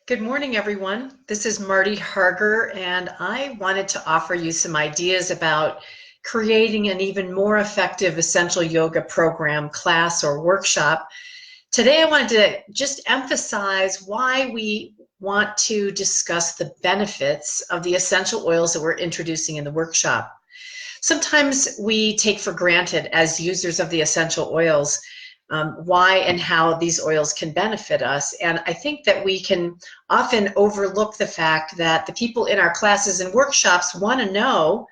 Good morning, everyone. This is Marty Harger, and I wanted to offer you some ideas about creating an even more effective essential yoga program, class, or workshop. Today, I wanted to just emphasize why we want to discuss the benefits of the essential oils that we're introducing in the workshop. Sometimes we take for granted as users of the essential oils why and how these oils can benefit us. And I think that we can often overlook the fact that the people in our classes and workshops want to know,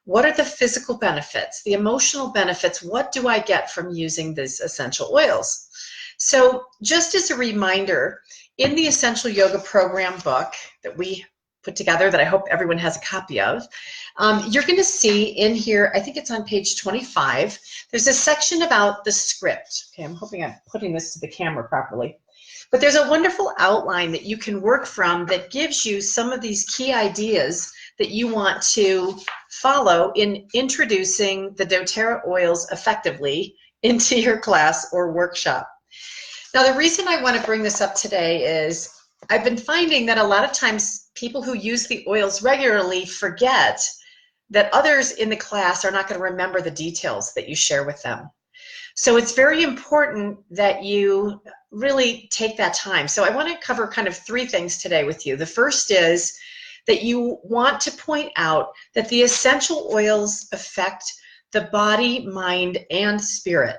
what are the physical benefits, the emotional benefits, what do I get from using these essential oils? So just as a reminder, in the Essential Yoga Program book that we put together, that I hope everyone has a copy of, you're going to see in here, I think it's on page 25, there's a section about the script. Okay, I'm hoping I'm putting this to the camera properly. But there's a wonderful outline that you can work from that gives you some of these key ideas that you want to follow in introducing the doTERRA oils effectively into your class or workshop. Now, the reason I want to bring this up today is I've been finding that a lot of times people who use the oils regularly forget that others in the class are not going to remember the details that you share with them. So it's very important that you really take that time. So I want to cover kind of three things today with you. The first is that you want to point out that the essential oils affect the body, mind, and spirit.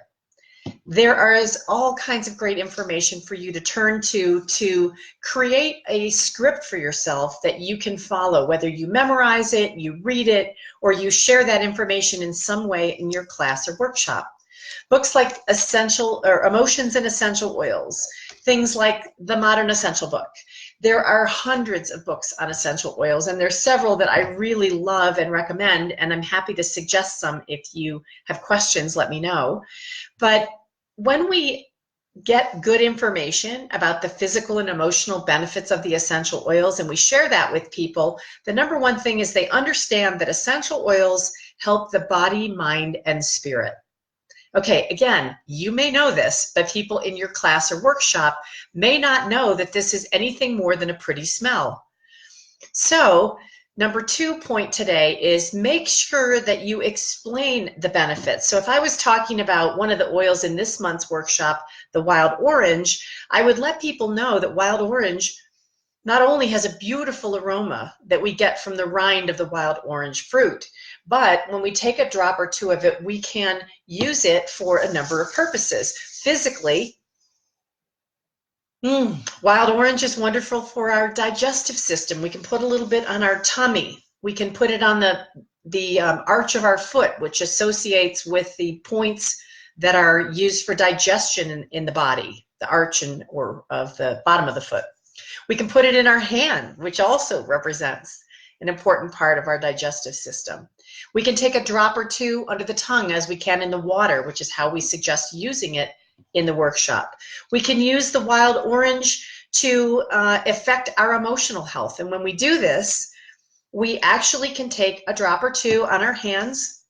There is all kinds of great information for you to turn to create a script for yourself that you can follow, whether you memorize it, you read it, or you share that information in some way in your class or workshop. Books like Emotions and Essential Oils, things like the Modern Essential Book. There are hundreds of books on essential oils, and there's several that I really love and recommend, and I'm happy to suggest some. If you have questions, let me know. But when we get good information about the physical and emotional benefits of the essential oils and we share that with people, the number one thing is they understand that essential oils help the body, mind, and spirit. Okay, again, you may know this, but people in your class or workshop may not know that this is anything more than a pretty smell. So, number 2 point today is make sure that you explain the benefits. So if I was talking about one of the oils in this month's workshop, the wild orange, I would let people know that wild orange not only has a beautiful aroma that we get from the rind of the wild orange fruit, but when we take a drop or two of it, we can use it for a number of purposes. Physically, wild orange is wonderful for our digestive system. We can put a little bit on our tummy. We can put it on the arch of our foot, which associates with the points that are used for digestion in the body, the arch or of the bottom of the foot. We can put it in our hand, which also represents an important part of our digestive system. We can take a drop or two under the tongue as we can in the water, which is how we suggest using it in the workshop. We can use the wild orange to affect our emotional health. And when we do this, we actually can take a drop or two on our hands,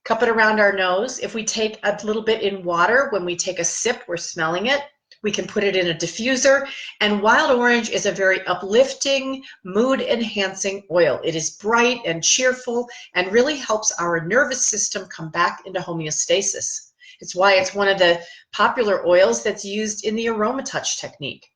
cup it around our nose. If we take a little bit in water, when we take a sip, we're smelling it. We can put it in a diffuser. And wild orange is a very uplifting, mood-enhancing oil. It is bright and cheerful and really helps our nervous system come back into homeostasis. It's why it's one of the popular oils that's used in the aroma touch technique.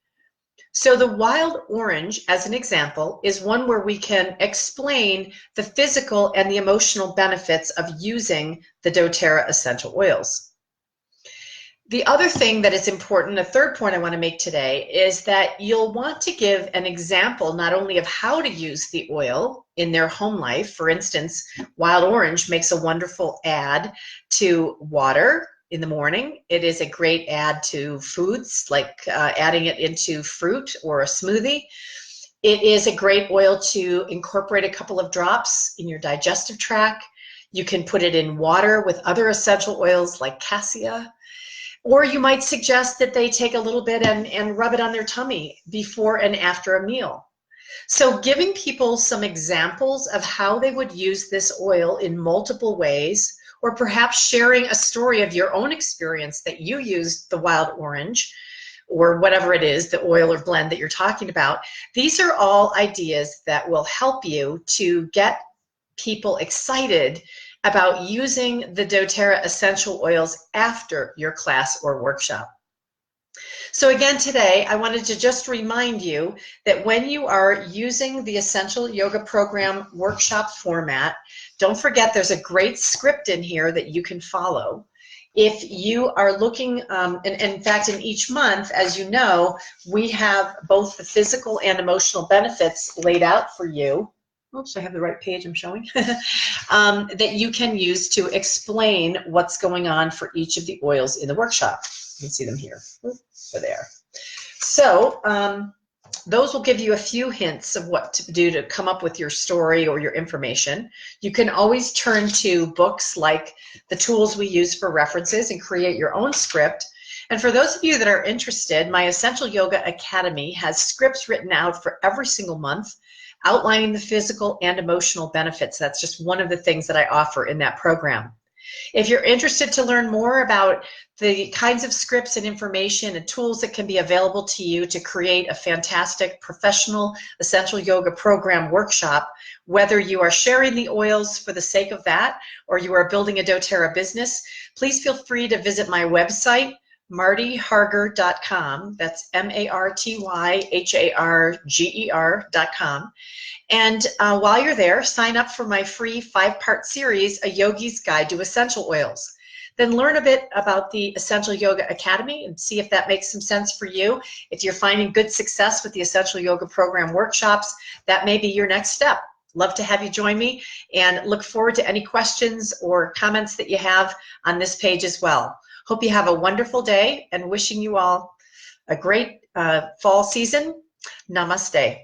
So the wild orange, as an example, is one where we can explain the physical and the emotional benefits of using the doTERRA essential oils. The other thing that is important, a third point I want to make today, is that you'll want to give an example not only of how to use the oil in their home life. For instance, wild orange makes a wonderful add to water in the morning. It is a great add to foods, like adding it into fruit or a smoothie. It is a great oil to incorporate a couple of drops in your digestive tract. You can put it in water with other essential oils like cassia. Or you might suggest that they take a little bit and rub it on their tummy before and after a meal. So giving people some examples of how they would use this oil in multiple ways, or perhaps sharing a story of your own experience that you used the wild orange, or whatever it is, the oil or blend that you're talking about. These are all ideas that will help you to get people excited about using the doTERRA essential oils after your class or workshop. So again, today, I wanted to just remind you that when you are using the Essential Yoga Program workshop format, don't forget there's a great script in here that you can follow. If you are looking, and in fact, in each month, as you know, we have both the physical and emotional benefits laid out for you. Oops, I have the right page I'm showing. That you can use to explain what's going on for each of the oils in the workshop. You can see them here. Over there. So those will give you a few hints of what to do to come up with your story or your information. You can always turn to books like the tools we use for references and create your own script. And for those of you that are interested, my Essential Yoga Academy has scripts written out for every single month outlining the physical and emotional benefits. That's just one of the things that I offer in that program. If you're interested to learn more about the kinds of scripts and information and tools that can be available to you to create a fantastic professional essential yoga program workshop, whether you are sharing the oils for the sake of that or you are building a doTERRA business, please feel free to visit my website, martyharger.com. That's MartyHarger.com. And while you're there, sign up for my free 5-part series, A Yogi's Guide to Essential Oils. Then learn a bit about the Essential Yoga Academy and see if that makes some sense for you. If you're finding good success with the Essential Yoga Program workshops, that may be your next step. Love to have you join me and look forward to any questions or comments that you have on this page as well. Hope you have a wonderful day and wishing you all a great fall season. Namaste.